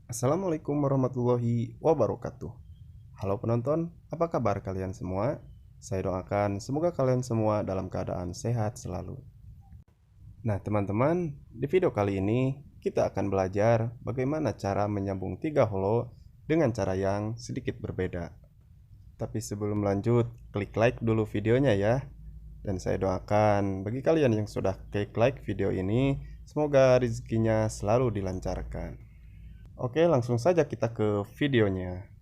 Assalamualaikum warahmatullahi wabarakatuh. Halo penonton, apa kabar kalian semua? Saya doakan semoga kalian semua dalam keadaan sehat selalu. Nah teman-teman, di video kali ini kita akan belajar bagaimana cara menyambung 3 holo dengan cara yang sedikit berbeda. Tapi sebelum lanjut, klik like dulu videonya ya. Dan saya doakan bagi kalian yang sudah klik like video ini, semoga rezekinya selalu dilancarkan. Oke, langsung saja kita ke videonya.